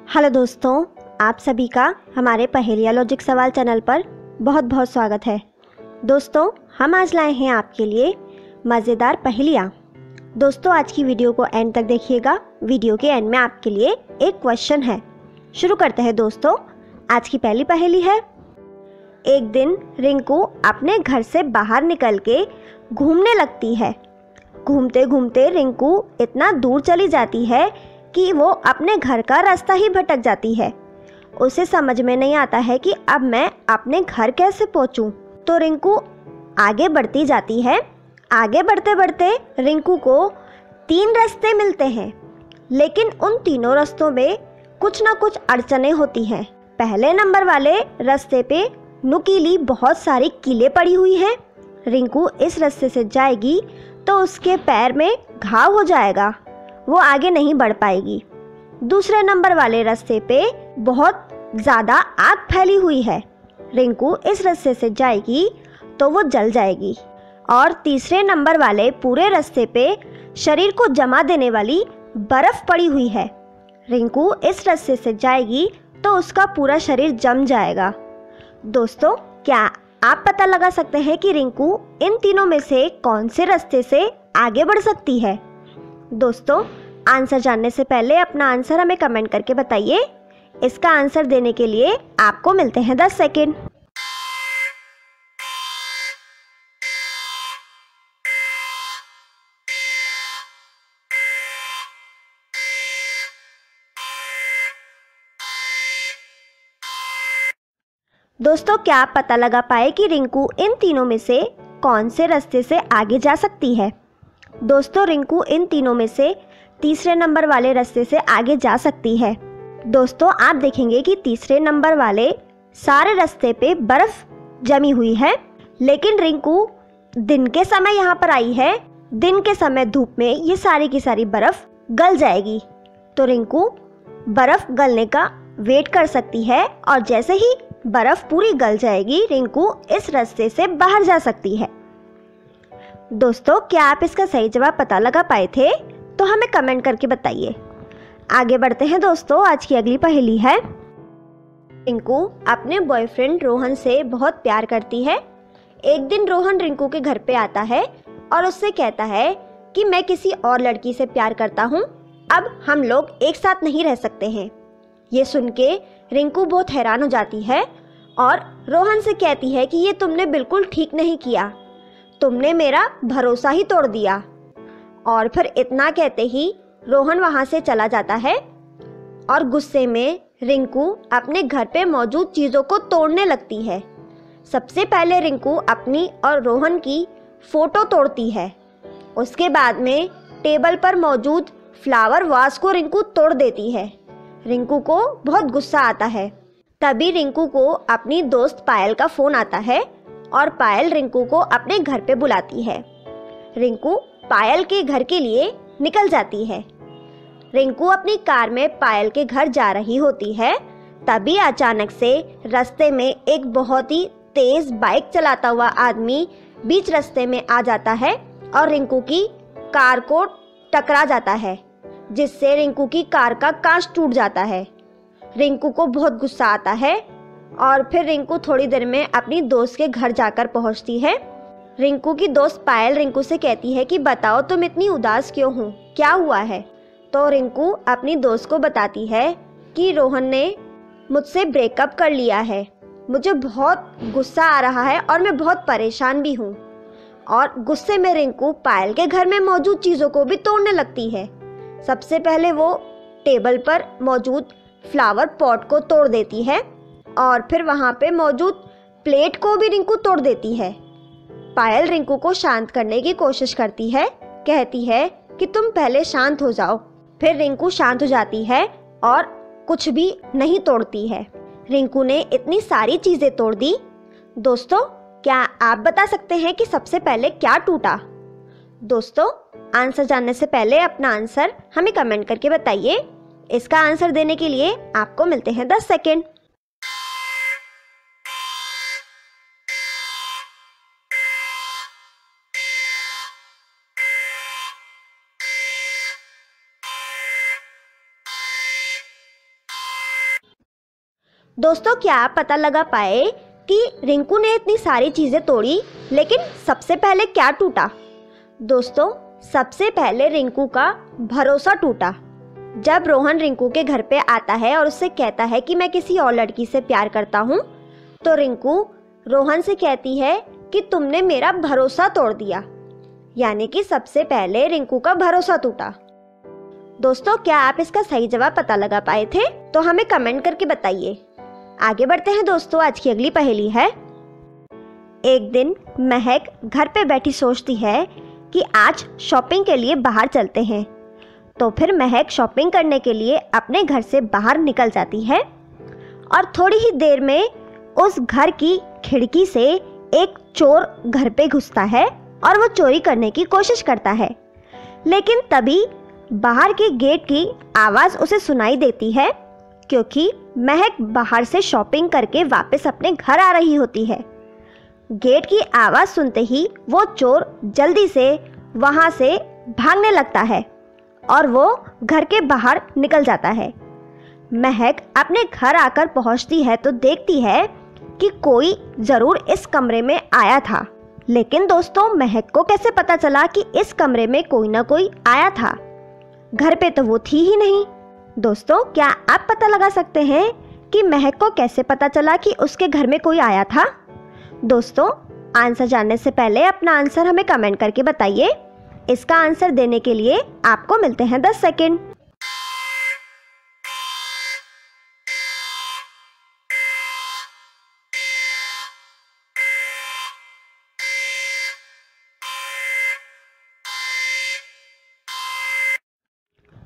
Hello दोस्तों, आप सभी का हमारे पहेलियाँ लॉजिक सवाल चैनल पर बहुत बहुत स्वागत है। दोस्तों, हम आज लाए हैं आपके लिए मज़ेदार पहेलियाँ। दोस्तों, आज की वीडियो को एंड तक देखिएगा। वीडियो के एंड में आपके लिए एक क्वेश्चन है। शुरू करते हैं दोस्तों। आज की पहली पहेली है। एक दिन रिंकू अपने घर से बाहर निकल के घूमने लगती है। घूमते घूमते रिंकू इतना दूर चली जाती है कि वो अपने घर का रास्ता ही भटक जाती है। उसे समझ में नहीं आता है कि अब मैं अपने घर कैसे पहुंचूं। तो रिंकू आगे बढ़ती जाती है। आगे बढ़ते बढ़ते रिंकू को 3 रास्ते मिलते हैं, लेकिन उन तीनों रास्तों में कुछ ना कुछ अड़चनें होती हैं। पहले नंबर वाले रास्ते पे नुकीली बहुत सारी कीलें पड़ी हुई हैं। रिंकू इस रास्ते से जाएगी तो उसके पैर में घाव हो जाएगा, वो आगे नहीं बढ़ पाएगी। दूसरे नंबर वाले रास्ते पे बहुत ज़्यादा आग फैली हुई है। रिंकू इस रास्ते से जाएगी तो वो जल जाएगी। और तीसरे नंबर वाले पूरे रास्ते पे शरीर को जमा देने वाली बर्फ़ पड़ी हुई है। रिंकू इस रास्ते से जाएगी तो उसका पूरा शरीर जम जाएगा। दोस्तों, क्या आप पता लगा सकते हैं कि रिंकू इन तीनों में से कौन से रास्ते से आगे बढ़ सकती है? दोस्तों, आंसर जानने से पहले अपना आंसर हमें कमेंट करके बताइए। इसका आंसर देने के लिए आपको मिलते हैं 10 सेकेंड। दोस्तों, क्या आप पता लगा पाए कि रिंकू इन तीनों में से कौन से रास्ते से आगे जा सकती है? दोस्तों, रिंकू इन तीनों में से तीसरे नंबर वाले रास्ते से आगे जा सकती है। दोस्तों, आप देखेंगे कि तीसरे नंबर वाले सारे रास्ते पे बर्फ जमी हुई है, लेकिन रिंकू दिन के समय यहाँ पर आई है। दिन के समय धूप में ये सारी की सारी बर्फ गल जाएगी, तो रिंकू बर्फ गलने का वेट कर सकती है और जैसे ही बर्फ पूरी गल जाएगी रिंकू इस रास्ते से बाहर जा सकती है। दोस्तों, क्या आप इसका सही जवाब पता लगा पाए थे? तो हमें कमेंट करके बताइए। आगे बढ़ते हैं दोस्तों। आज की अगली पहेली है। रिंकू अपने बॉयफ्रेंड रोहन से बहुत प्यार करती है। एक दिन रोहन रिंकू के घर पे आता है और उससे कहता है कि मैं किसी और लड़की से प्यार करता हूँ, अब हम लोग एक साथ नहीं रह सकते हैं। ये सुन के रिंकू बहुत हैरान हो जाती है और रोहन से कहती है कि ये तुमने बिल्कुल ठीक नहीं किया, तुमने मेरा भरोसा ही तोड़ दिया। और फिर इतना कहते ही रोहन वहाँ से चला जाता है और गुस्से में रिंकू अपने घर पे मौजूद चीज़ों को तोड़ने लगती है। सबसे पहले रिंकू अपनी और रोहन की फ़ोटो तोड़ती है। उसके बाद में टेबल पर मौजूद फ्लावर वास को रिंकू तोड़ देती है। रिंकू को बहुत गुस्सा आता है। तभी रिंकू को अपनी दोस्त पायल का फ़ोन आता है और पायल रिंकू को अपने घर पे बुलाती है। रिंकू पायल के घर के लिए निकल जाती है। रिंकू अपनी कार में पायल के घर जा रही होती है। तभी अचानक से रास्ते में एक बहुत ही तेज बाइक चलाता हुआ आदमी बीच रास्ते में आ जाता है और रिंकू की कार को टकरा जाता है, जिससे रिंकू की कार का कांच टूट जाता है। रिंकू को बहुत गुस्सा आता है और फिर रिंकू थोड़ी देर में अपनी दोस्त के घर जाकर पहुंचती है। रिंकू की दोस्त पायल रिंकू से कहती है कि बताओ तुम इतनी उदास क्यों हो, क्या हुआ है? तो रिंकू अपनी दोस्त को बताती है कि रोहन ने मुझसे ब्रेकअप कर लिया है, मुझे बहुत गुस्सा आ रहा है और मैं बहुत परेशान भी हूँ। और गुस्से में रिंकू पायल के घर में मौजूद चीज़ों को भी तोड़ने लगती है। सबसे पहले वो टेबल पर मौजूद फ्लावर पॉट को तोड़ देती है और फिर वहाँ पे मौजूद प्लेट को भी रिंकू तोड़ देती है। पायल रिंकू को शांत करने की कोशिश करती है, कहती है कि तुम पहले शांत हो जाओ। फिर रिंकू शांत हो जाती है और कुछ भी नहीं तोड़ती है। रिंकू ने इतनी सारी चीज़ें तोड़ दी। दोस्तों, क्या आप बता सकते हैं कि सबसे पहले क्या टूटा? दोस्तों, आंसर जानने से पहले अपना आंसर हमें कमेंट करके बताइए। इसका आंसर देने के लिए आपको मिलते हैं 10 सेकेंड। दोस्तों क्या पता लगा पाए कि रिंकू ने इतनी सारी चीज़ें तोड़ी, लेकिन सबसे पहले क्या टूटा? दोस्तों सबसे पहले रिंकू का भरोसा टूटा। जब रोहन रिंकू के घर पे आता है और उससे कहता है कि मैं किसी और लड़की से प्यार करता हूँ, तो रिंकू रोहन से कहती है कि तुमने मेरा भरोसा तोड़ दिया। यानी कि सबसे पहले रिंकू का भरोसा टूटा। दोस्तों क्या आप इसका सही जवाब पता लगा पाए थे? तो हमें कमेंट करके बताइए। आगे बढ़ते हैं दोस्तों, आज की अगली पहेली है। एक दिन महक घर पे बैठी सोचती है कि आज शॉपिंग के लिए बाहर चलते हैं। तो फिर महक शॉपिंग करने के लिए अपने घर से बाहर निकल जाती है और थोड़ी ही देर में उस घर की खिड़की से एक चोर घर पे घुसता है और वो चोरी करने की कोशिश करता है। लेकिन तभी बाहर के गेट की आवाज़ उसे सुनाई देती है, क्योंकि महक बाहर से शॉपिंग करके वापस अपने घर आ रही होती है। गेट की आवाज़ सुनते ही वो चोर जल्दी से वहाँ से भागने लगता है और वो घर के बाहर निकल जाता है। महक अपने घर आकर पहुँचती है तो देखती है कि कोई ज़रूर इस कमरे में आया था। लेकिन दोस्तों महक को कैसे पता चला कि इस कमरे में कोई ना कोई आया था? घर पे तो वो थी ही नहीं। दोस्तों क्या आप पता लगा सकते हैं कि महक को कैसे पता चला कि उसके घर में कोई आया था? दोस्तों आंसर जानने से पहले अपना आंसर हमें कमेंट करके बताइए। इसका आंसर देने के लिए आपको मिलते हैं 10 सेकंड।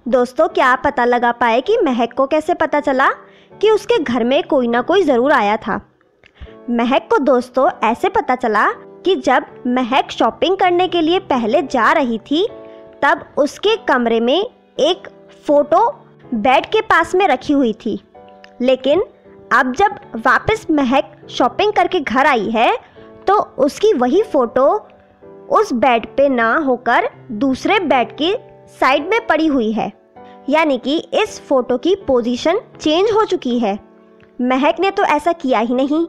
दोस्तों क्या आप पता लगा पाए कि महक को कैसे पता चला कि उसके घर में कोई ना कोई ज़रूर आया था? महक को दोस्तों ऐसे पता चला कि जब महक शॉपिंग करने के लिए पहले जा रही थी, तब उसके कमरे में एक फ़ोटो बेड के पास में रखी हुई थी। लेकिन अब जब वापस महक शॉपिंग करके घर आई है, तो उसकी वही फ़ोटो उस बेड पे ना होकर दूसरे बेड की साइड में पड़ी हुई है। यानी कि इस फोटो की पोजीशन चेंज हो चुकी है। महक ने तो ऐसा किया ही नहीं।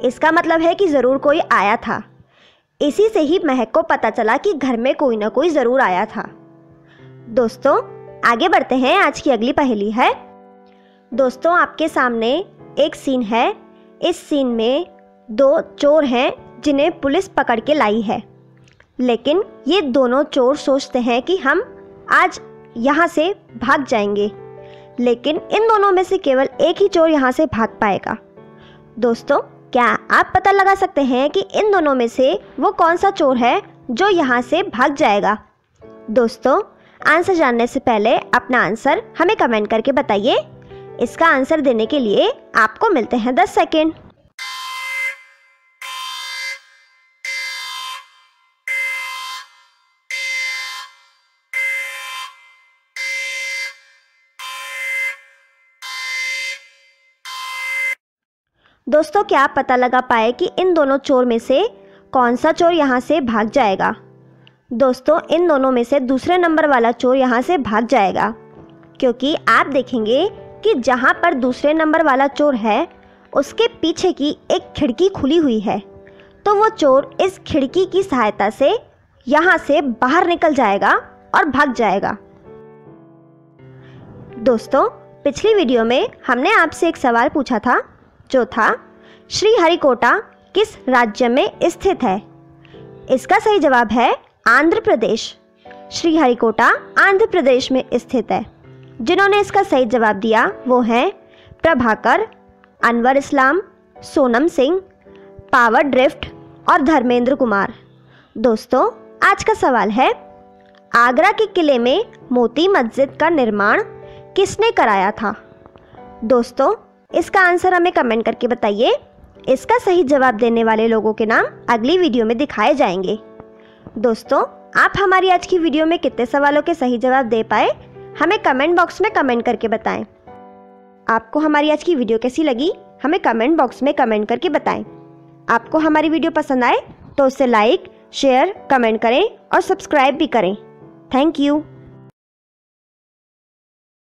इसका मतलब है कि ज़रूर कोई आया था। इसी से ही महक को पता चला कि घर में कोई ना कोई ज़रूर आया था। दोस्तों आगे बढ़ते हैं, आज की अगली पहेली है। दोस्तों आपके सामने एक सीन है। इस सीन में दो चोर हैं जिन्हें पुलिस पकड़ के लाई है। लेकिन ये दोनों चोर सोचते हैं कि हम आज यहाँ से भाग जाएंगे, लेकिन इन दोनों में से केवल एक ही चोर यहाँ से भाग पाएगा। दोस्तों क्या आप पता लगा सकते हैं कि इन दोनों में से वो कौन सा चोर है जो यहाँ से भाग जाएगा? दोस्तों आंसर जानने से पहले अपना आंसर हमें कमेंट करके बताइए। इसका आंसर देने के लिए आपको मिलते हैं 10 सेकेंड। दोस्तों क्या आप पता लगा पाए कि इन दोनों चोर में से कौन सा चोर यहाँ से भाग जाएगा? दोस्तों इन दोनों में से दूसरे नंबर वाला चोर यहाँ से भाग जाएगा, क्योंकि आप देखेंगे कि जहाँ पर दूसरे नंबर वाला चोर है उसके पीछे की एक खिड़की खुली हुई है। तो वो चोर इस खिड़की की सहायता से यहाँ से बाहर निकल जाएगा और भाग जाएगा। दोस्तों पिछली वीडियो में हमने आपसे एक सवाल पूछा था, जो था श्रीहरिकोटा किस राज्य में स्थित है? इसका सही जवाब है आंध्र प्रदेश। श्रीहरिकोटा आंध्र प्रदेश में स्थित है। जिन्होंने इसका सही जवाब दिया वो हैं प्रभाकर, अनवर इस्लाम, सोनम सिंह, पावर ड्रिफ्ट और धर्मेंद्र कुमार। दोस्तों आज का सवाल है, आगरा के किले में मोती मस्जिद का निर्माण किसने कराया था? दोस्तों इसका आंसर हमें कमेंट करके बताइए। इसका सही जवाब देने वाले लोगों के नाम अगली वीडियो में दिखाए जाएंगे। दोस्तों आप हमारी आज की वीडियो में कितने सवालों के सही जवाब दे पाए, हमें कमेंट बॉक्स में कमेंट करके बताएं। आपको हमारी आज की वीडियो कैसी लगी, हमें कमेंट बॉक्स में कमेंट करके बताएं। आपको हमारी वीडियो पसंद आए तो उसे लाइक, शेयर, कमेंट करें और सब्सक्राइब भी करें। Thank you.